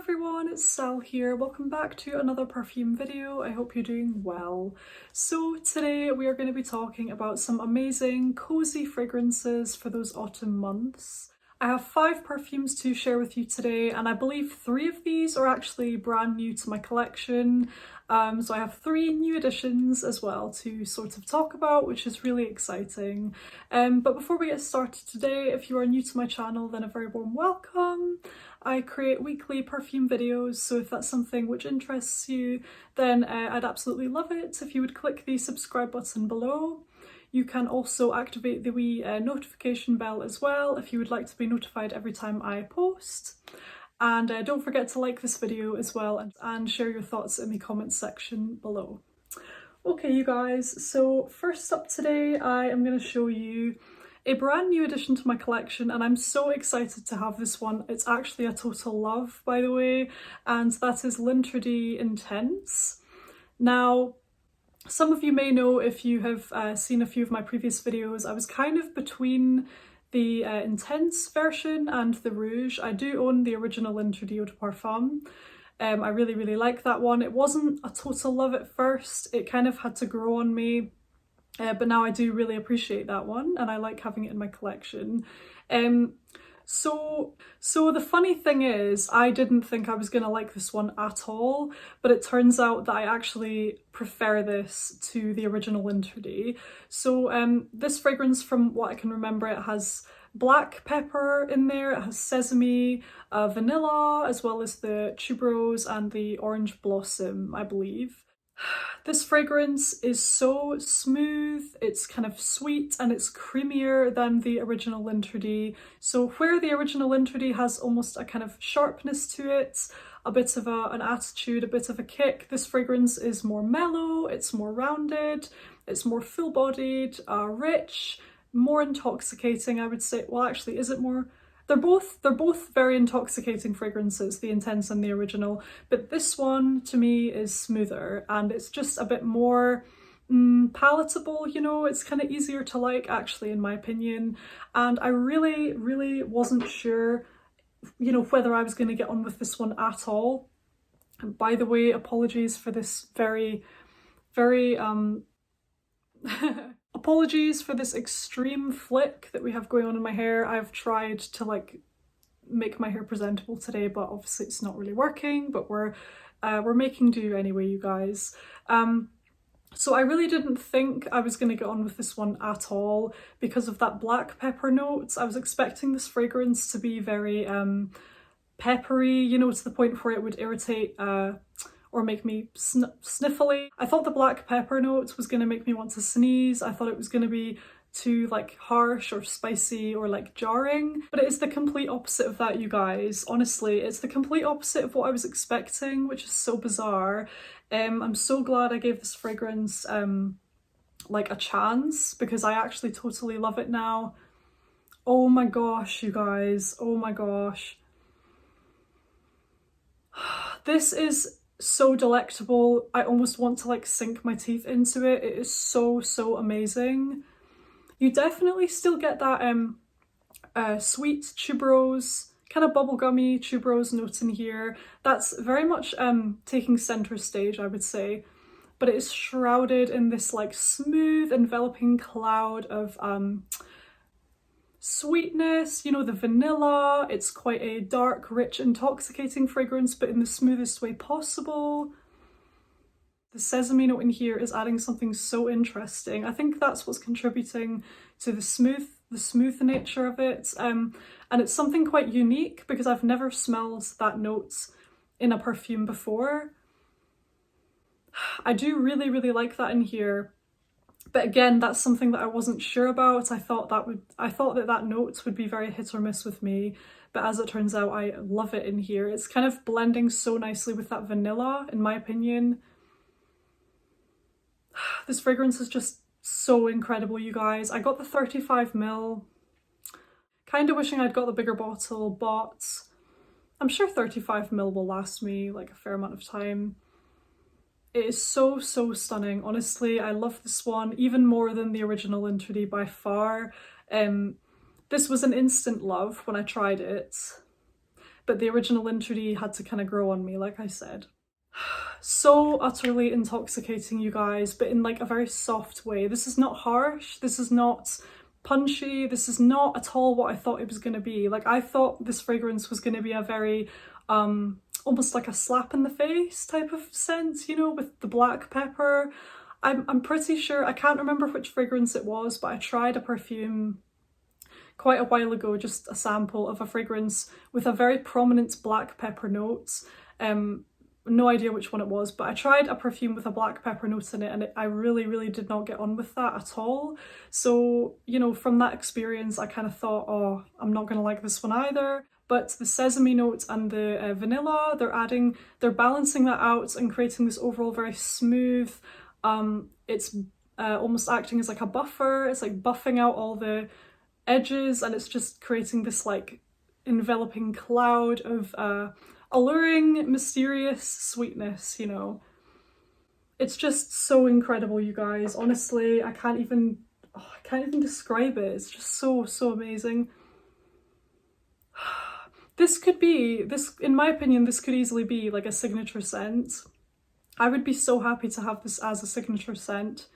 everyone, it's Sal here. Welcome back to another perfume video. I hope you're doing well. So today we are going to be talking about some amazing cozy fragrances for those autumn months. I have 5 perfumes to share with you today, and I believe 3 of these are actually brand new to my collection. So I have 3 new additions as well to sort of talk about, which is really exciting. But before we get started today, if you are new to my channel, then a very warm welcome. I create weekly perfume videos, so if that's something which interests you, then I'd absolutely love it if you would click the subscribe button below. You can also activate the wee notification bell as well if you would like to be notified every time I post. And don't forget to like this video as well and share your thoughts in the comments section below. Okay, you guys, so first up today I am going to show you a brand new addition to my collection, and I'm so excited to have this one. It's actually a total love, by the way, and that is Lancome Intense. Now, some of you may know, if you have seen a few of my previous videos, I was kind of between the Intense version and the Rouge. I do own the original Lancome Eau de Parfum. I really like that one. It wasn't a total love at first. It kind of had to grow on me. But now I do really appreciate that one, and I like having it in my collection. So the funny thing is, I didn't think I was gonna like this one at all, but it turns out that I actually prefer this to the original Lancome. So this fragrance, from what I can remember, it has black pepper in there, it has sesame, vanilla, as well as the tuberose and the orange blossom, I believe. This fragrance is so smooth, it's kind of sweet, and it's creamier than the original Lancome. So where the original Lancome has almost a kind of sharpness to it, a bit of an attitude, a bit of a kick, this fragrance is more mellow, it's more rounded, it's more full-bodied, rich, more intoxicating, I would say. Well, actually, is it more? They're both very intoxicating fragrances, the Intense and the original, but this one to me is smoother and it's just a bit more palatable, you know. It's kind of easier to like, actually, in my opinion, and I really wasn't sure, you know, whether I was going to get on with this one at all. And by the way, apologies for this very apologies for this extreme flick that we have going on in my hair. I've tried to like make my hair presentable today, but obviously it's not really working, but we're making do anyway, you guys. So I really didn't think I was going to get on with this one at all because of that black pepper note. I was expecting this fragrance to be very peppery, you know, to the point where it would irritate or make me sniffly. I thought the black pepper note was going to make me want to sneeze. I thought it was going to be too like harsh or spicy or like jarring, but it is the complete opposite of that, you guys. Honestly, it's the complete opposite of what I was expecting, which is so bizarre. I'm so glad I gave this fragrance like a chance, because I actually totally love it now. Oh my gosh, you guys, oh my gosh. This is so delectable. I almost want to like sink my teeth into it. It is so amazing. You definitely still get that sweet tuberose, kind of bubblegummy tuberose note in here. That's very much taking center stage, I would say, but it is shrouded in this like smooth enveloping cloud of sweetness, you know, the vanilla. It's quite a dark, rich, intoxicating fragrance, but in the smoothest way possible. The sesame note in here is adding something so interesting. I think that's what's contributing to the smooth nature of it. And it's something quite unique because I've never smelled that note in a perfume before. I do really like that in here. But again, that's something that I wasn't sure about. I thought that note would be very hit or miss with me, but as it turns out, I love it in here. It's kind of blending so nicely with that vanilla, in my opinion. This fragrance is just so incredible, you guys. I got the 35ml. Kind of wishing I'd got the bigger bottle, but I'm sure 35ml will last me like a fair amount of time. It is so stunning. Honestly, I love this one even more than the original Lancome by far. This was an instant love when I tried it, but the original Lintredy had to kind of grow on me, like I said. So utterly intoxicating, you guys, but in like a very soft way. This is not harsh, this is not punchy, this is not at all what I thought it was going to be. Like, I thought this fragrance was going to be a very almost like a slap in the face type of scent, you know, with the black pepper. I'm pretty sure, I can't remember which fragrance it was, but I tried a perfume quite a while ago, just a sample of a fragrance with a very prominent black pepper note. No idea which one it was, but I tried a perfume with a black pepper note in it, and I really did not get on with that at all. So, you know, from that experience, I kind of thought, oh, I'm not gonna like this one either. But the sesame note and the vanilla, they're balancing that out and creating this overall very smooth, it's almost acting as like a buffer. It's like buffing out all the edges, and it's just creating this like enveloping cloud of alluring, mysterious sweetness, you know. It's just so incredible, you guys. Honestly, I can't even describe it. It's just so amazing. In my opinion, this could easily be like a signature scent. I would be so happy to have this as a signature scent.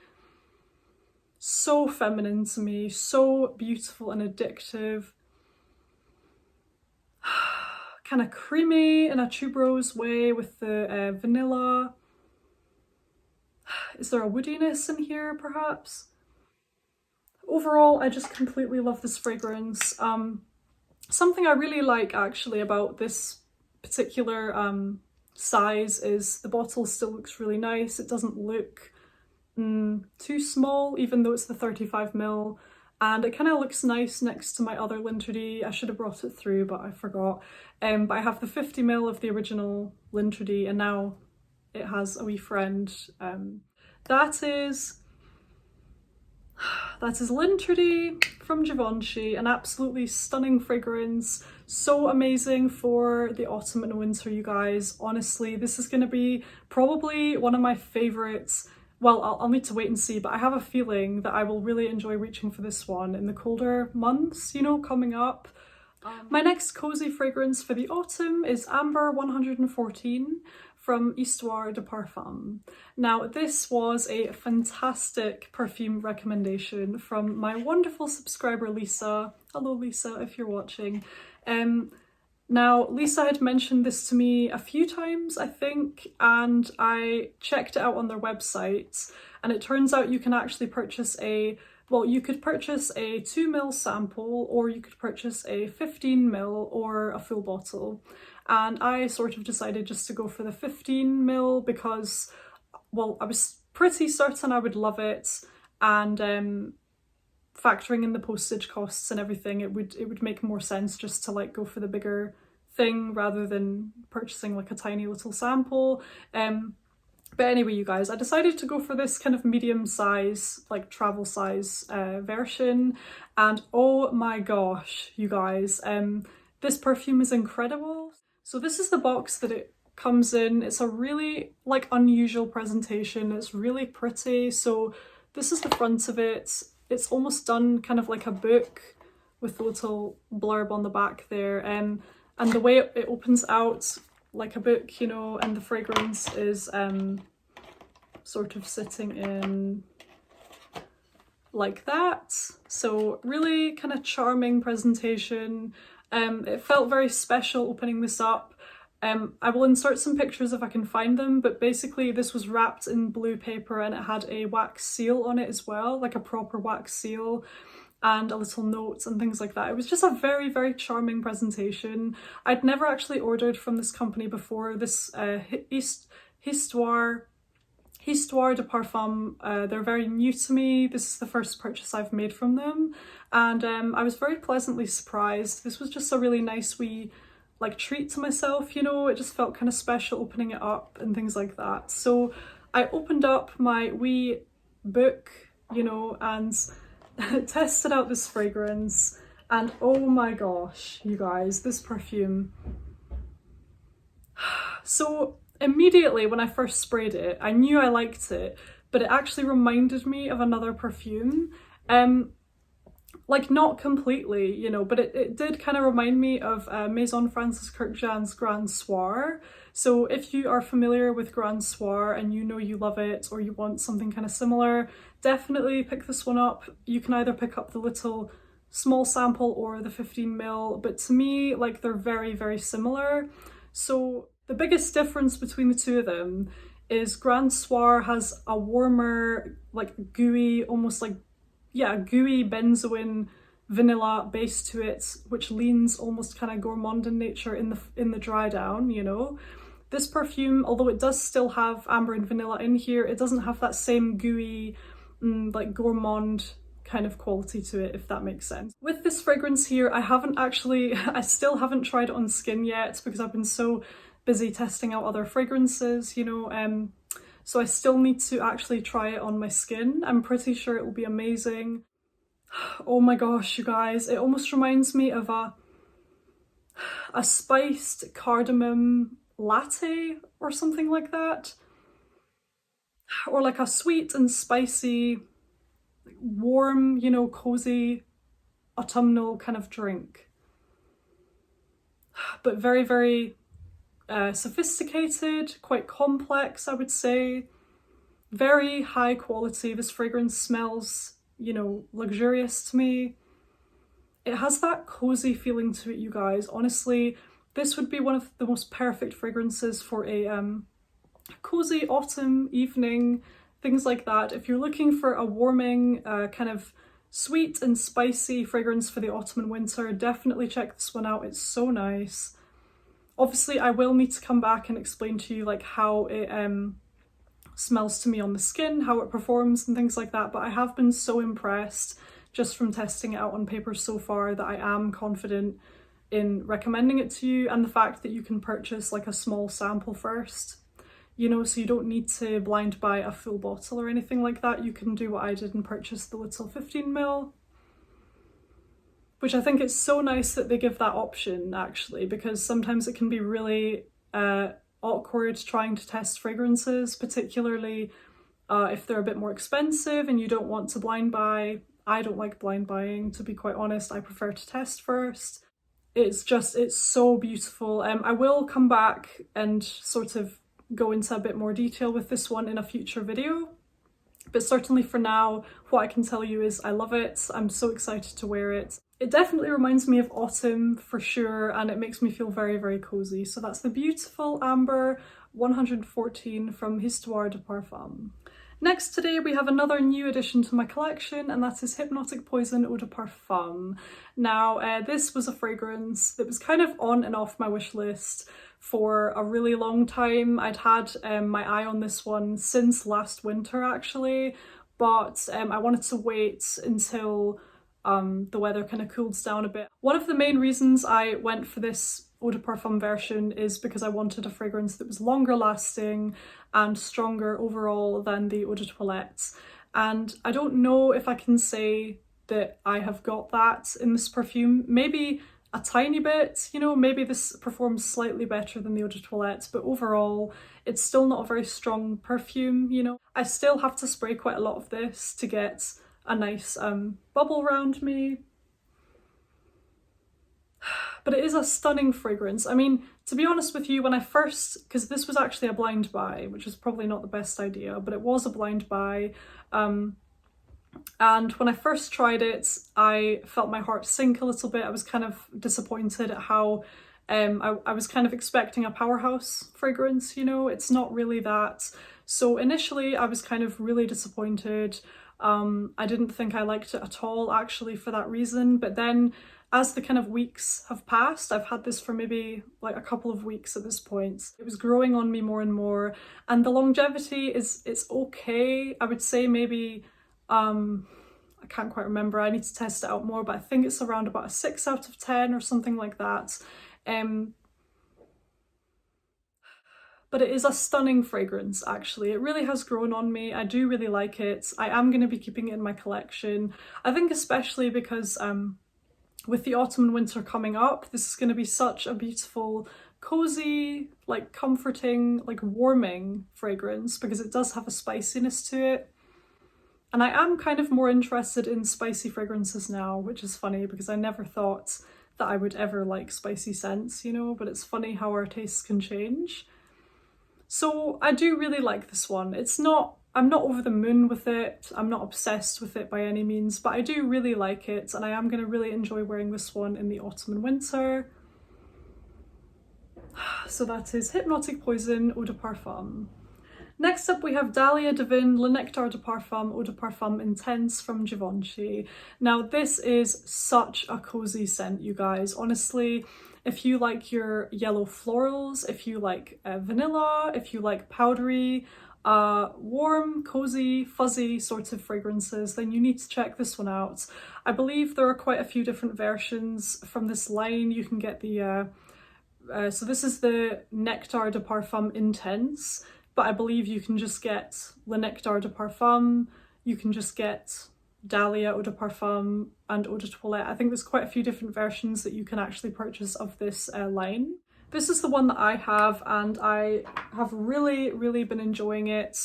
So feminine to me, so beautiful and addictive. Kind of creamy in a tuberose way with the vanilla. Is there a woodiness in here, perhaps? Overall, I just completely love this fragrance. Something I really like actually about this particular size is the bottle still looks really nice. It doesn't look too small, even though it's the 35ml. And it kind of looks nice next to my other Lintredy. I should have brought it through, but I forgot. But I have the 50ml of the original Lintredy, and now it has a wee friend. That is Lintredy from Givenchy, an absolutely stunning fragrance. So amazing for the autumn and winter, you guys. Honestly, this is going to be probably one of my favourites. Well, I'll need to wait and see, but I have a feeling that I will really enjoy reaching for this one in the colder months, you know, coming up. My next cozy fragrance for the autumn is Amber 114 from Histoire de Parfum. Now, this was a fantastic perfume recommendation from my wonderful subscriber Lisa. Hello Lisa, if you're watching. Now, Lisa had mentioned this to me a few times, I think, and I checked it out on their website, and it turns out you can actually purchase you could purchase a 2ml sample, or you could purchase a 15ml or a full bottle. And I sort of decided just to go for the 15ml because, well, I was pretty certain I would love it, and factoring in the postage costs and everything, it would make more sense just to like go for the bigger thing rather than purchasing like a tiny little sample. But anyway, you guys, I decided to go for this kind of medium size, like travel size version, and oh my gosh, you guys, this perfume is incredible. So this is the box that it comes in. It's a really like unusual presentation. It's really pretty. So this is the front of it. It's almost done kind of like a book with the little blurb on the back there, and the way it opens out like a book, you know, and the fragrance is sort of sitting in like that. So really kind of charming presentation. It felt very special opening this up. I will insert some pictures if I can find them, but basically this was wrapped in blue paper and it had a wax seal on it as well, like a proper wax seal, and a little note and things like that. It was just a very charming presentation. I'd never actually ordered from this company before. This Histoire de Parfum, they're very new to me. This is the first purchase I've made from them, and I was very pleasantly surprised. This was just a really nice wee like treat to myself, you know. It just felt kind of special opening it up and things like that. So I opened up my wee book, you know, and tested out this fragrance, and oh my gosh, you guys, this perfume. So immediately when I first sprayed it, I knew I liked it, but it actually reminded me of another perfume. like not completely, you know, but it did kind of remind me of Maison Francis Kurkdjian's Grand Soir. So if you are familiar with Grand Soir and you know you love it or you want something kind of similar, definitely pick this one up. You can either pick up the little small sample or the 15 ml, but to me, like, they're very, very similar. So the biggest difference between the two of them is Grand Soir has a warmer, like gooey, almost like, yeah, gooey benzoin vanilla base to it, which leans almost kind of gourmand in nature in the dry down, you know. This perfume, although it does still have amber and vanilla in here, it doesn't have that same gooey, like gourmand kind of quality to it, if that makes sense. With this fragrance here, I still haven't tried it on skin yet because I've been so busy testing out other fragrances, you know, so I still need to actually try it on my skin. I'm pretty sure it will be amazing. Oh my gosh, you guys, it almost reminds me of a spiced cardamom latte or something like that. Or like a sweet and spicy, warm, you know, cozy autumnal kind of drink. But very, very sophisticated, quite complex, I would say. Very high quality. This fragrance smells, you know, luxurious to me. It has that cozy feeling to it, you guys. Honestly, this would be one of the most perfect fragrances for a cozy autumn evening, things like that. If you're looking for a warming, kind of sweet and spicy fragrance for the autumn and winter, definitely check this one out. It's so nice. Obviously, I will need to come back and explain to you like how it smells to me on the skin, how it performs and things like that, but I have been so impressed just from testing it out on paper so far that I am confident in recommending it to you. And the fact that you can purchase like a small sample first, you know, so you don't need to blind buy a full bottle or anything like that. You can do what I did and purchase the little 15 ml, which I think it's so nice that they give that option actually, because sometimes it can be really awkward trying to test fragrances, particularly if they're a bit more expensive and you don't want to blind buy. I don't like blind buying, to be quite honest. I prefer to test first. It's so beautiful. I will come back and sort of go into a bit more detail with this one in a future video, but certainly for now, what I can tell you is I love it. I'm so excited to wear it. It definitely reminds me of autumn for sure, and it makes me feel very, very cozy. So that's the beautiful Amber 114 from Histoire de Parfum. Next today we have another new addition to my collection, and that is Hypnotic Poison Eau de Parfum. Now this was a fragrance that was kind of on and off my wish list for a really long time. I'd had my eye on this one since last winter actually, but I wanted to wait until the weather kind of cools down a bit. One of the main reasons I went for this Eau de Parfum version is because I wanted a fragrance that was longer lasting and stronger overall than the Eau de Toilette. And I don't know if I can say that I have got that in this perfume. Maybe a tiny bit, you know, maybe this performs slightly better than the Eau de Toilette, but overall it's still not a very strong perfume, you know. I still have to spray quite a lot of this to get a nice bubble around me. But it is a stunning fragrance. I mean, to be honest with you, when I first, because this was actually a blind buy, which was probably not the best idea, but it was a blind buy. And when I first tried it, I felt my heart sink a little bit. I was kind of disappointed at how I was kind of expecting a powerhouse fragrance, you know, it's not really that. So initially I was kind of really disappointed. I didn't think I liked it at all actually for that reason, but then as the kind of weeks have passed, I've had this for maybe like a couple of weeks at this point, it was growing on me more and more, and the longevity it's okay. I would say maybe I can't quite remember, I need to test it out more, but I think it's around about a 6 out of 10 or something like that. But it is a stunning fragrance actually. It really has grown on me. I do really like it. I am going to be keeping it in my collection. I think especially because with the autumn and winter coming up, this is going to be such a beautiful, cozy, like comforting, like warming fragrance, because it does have a spiciness to it. And I am kind of more interested in spicy fragrances now, which is funny because I never thought that I would ever like spicy scents, you know, but it's funny how our tastes can change. So I do really like this one. I'm not over the moon with it, I'm not obsessed with it by any means, but I do really like it and I am going to really enjoy wearing this one in the autumn and winter. So that is Hypnotic Poison Eau de Parfum. Next up we have Dahlia, Devin, Le Nectar de Parfum Eau de Parfum Intense from Givenchy. Now this is such a cozy scent, you guys. Honestly, if you like your yellow florals, if you like vanilla, if you like powdery, warm, cozy, fuzzy sorts of fragrances, then you need to check this one out. I believe there are quite a few different versions from this line. You can get the, so this is the Nectar de Parfum Intense, but I believe you can just get Le Nectar de Parfum, you can just get Dahlia Eau de Parfum and Eau de Toilette. I think there's quite a few different versions that you can actually purchase of this line. This is the one that I have and I have really been enjoying it.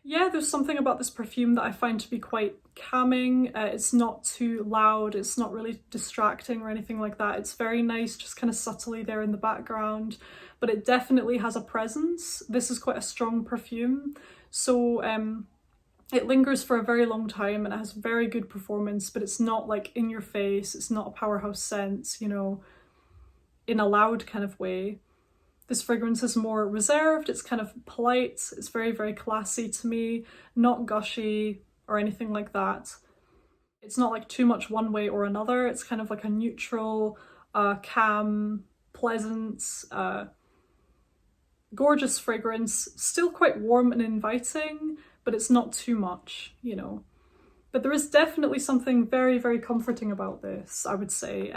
Yeah, there's something about this perfume that I find to be quite calming. It's not too loud, it's not really distracting or anything like that. It's very nice, just kind of subtly there in the background, but it definitely has a presence. This is quite a strong perfume, so it lingers for a very long time and it has very good performance, but it's not like in your face, it's not a powerhouse scent, you know, in a loud kind of way. This fragrance is more reserved, it's kind of polite, it's very classy to me, not gushy or anything like that. It's not like too much one way or another, it's kind of like a neutral, calm, pleasant, gorgeous fragrance, still quite warm and inviting, but it's not too much, you know. But there is definitely something very comforting about this, I would say.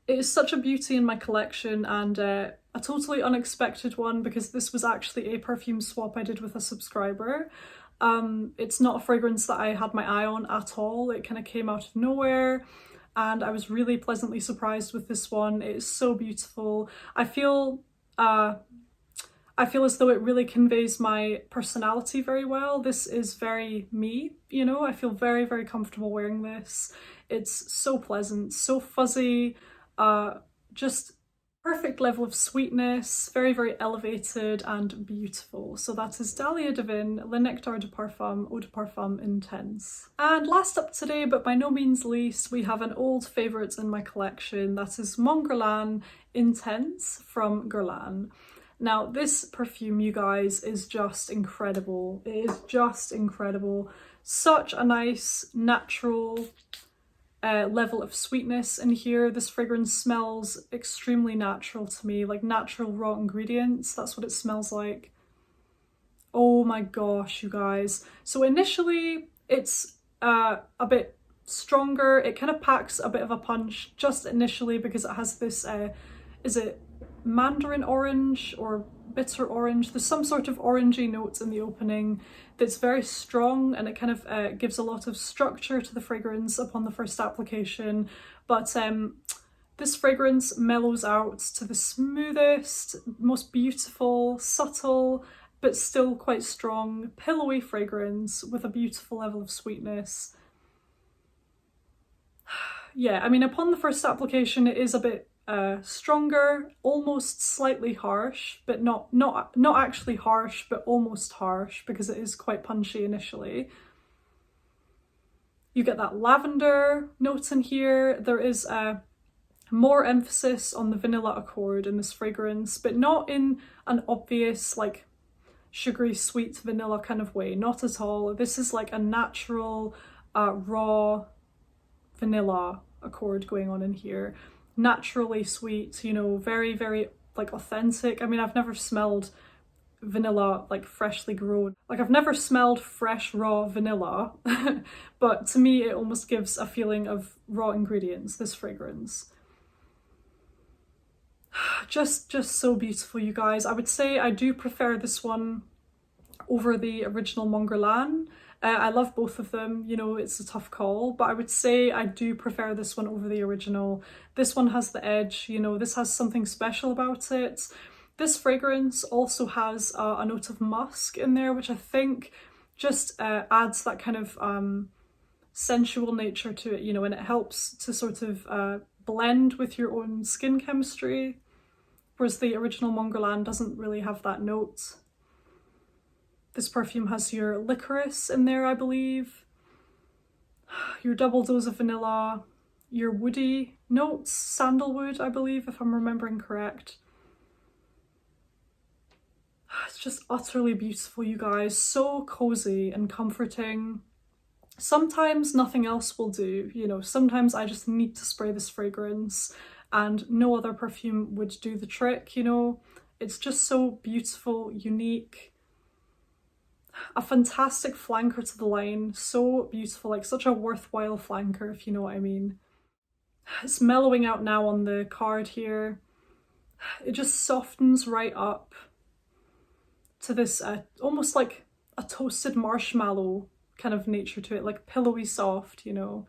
It is such a beauty in my collection and a totally unexpected one because this was actually a perfume swap I did with a subscriber. It's not a fragrance that I had my eye on at all. It kind of came out of nowhere and I was really pleasantly surprised with this one. It is so beautiful. I feel as though it really conveys my personality very well. This is very me, you know. I feel very comfortable wearing this. It's so pleasant, so fuzzy, just perfect level of sweetness, very elevated and beautiful. So that is Dahlia, Devin, Le Nectar de Parfum Eau de Parfum Intense. And last up today, but by no means least, we have an old favourite in my collection. That is Mongolian Intense from Guerlain. Now this perfume, you guys, is just incredible. It is just incredible. Such a nice natural level of sweetness in here. This fragrance smells extremely natural to me, like natural raw ingredients. That's what it smells like. Oh my gosh, you guys. So initially it's a bit stronger. It kind of packs a bit of a punch just initially because it has this, is it mandarin orange or bitter orange? There's some sort of orangey notes in the opening that's very strong and it kind of gives a lot of structure to the fragrance upon the first application, but this fragrance mellows out to the smoothest, most beautiful, subtle, but still quite strong, pillowy fragrance with a beautiful level of sweetness. Yeah, I mean, upon the first application it is a bit stronger, almost slightly harsh, but not actually harsh, but almost harsh because it is quite punchy initially. You get that lavender note in here. There is more emphasis on the vanilla accord in this fragrance, but not in an obvious like sugary sweet vanilla kind of way, not at all. This is like a natural raw vanilla accord going on in here. Naturally sweet, you know, very like authentic. I mean, I've never smelled vanilla like freshly grown, like I've never smelled fresh raw vanilla but to me it almost gives a feeling of raw ingredients, this fragrance. Just so beautiful, you guys. I would say I do prefer this one over the original Mongolian. I love both of them, you know, it's a tough call, but I would say I do prefer this one over the original. This one has the edge, you know, this has something special about it. This fragrance also has a note of musk in there, which I think just adds that kind of sensual nature to it, you know, and it helps to sort of blend with your own skin chemistry, whereas the original Mongolian doesn't really have that note. This perfume has your licorice in there, I believe, your double dose of vanilla, your woody notes, sandalwood, I believe, if I'm remembering correct. It's just utterly beautiful, you guys. So cozy and comforting. Sometimes nothing else will do, you know, sometimes I just need to spray this fragrance and no other perfume would do the trick, you know. It's just so beautiful, unique, a fantastic flanker to the line, so beautiful, like such a worthwhile flanker, if you know what I mean. It's mellowing out now on the card here. It just softens right up to this almost like a toasted marshmallow kind of nature to it, like pillowy soft, you know.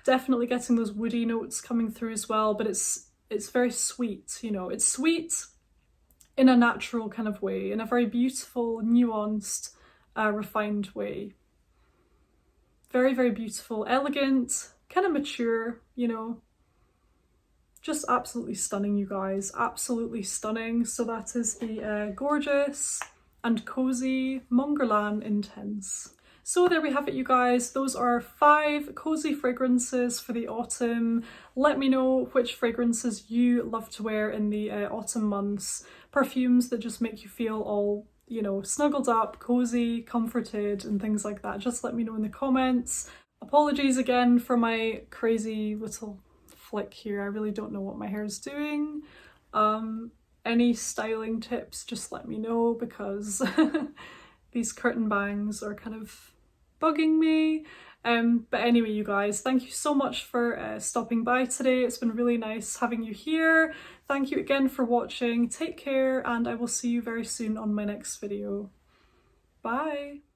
Definitely getting those woody notes coming through as well, but it's very sweet, you know. It's sweet in a natural kind of way, in a very beautiful, nuanced, refined way. Very, very beautiful, elegant, kind of mature, you know. Just absolutely stunning, you guys, absolutely stunning. So that is the gorgeous and cozy Mongolian Intense. So there we have it, you guys. Those are 5 cozy fragrances for the autumn. Let me know which fragrances you love to wear in the autumn months. Perfumes that just make you feel all, you know, snuggled up, cozy, comforted, and things like that. Just let me know in the comments. Apologies again for my crazy little flick here. I really don't know what my hair is doing. Any styling tips, just let me know, because these curtain bangs are kind of bugging me. But anyway, you guys, thank you so much for stopping by today. It's been really nice having you here. Thank you again for watching. Take care, and I will see you very soon on my next video. Bye!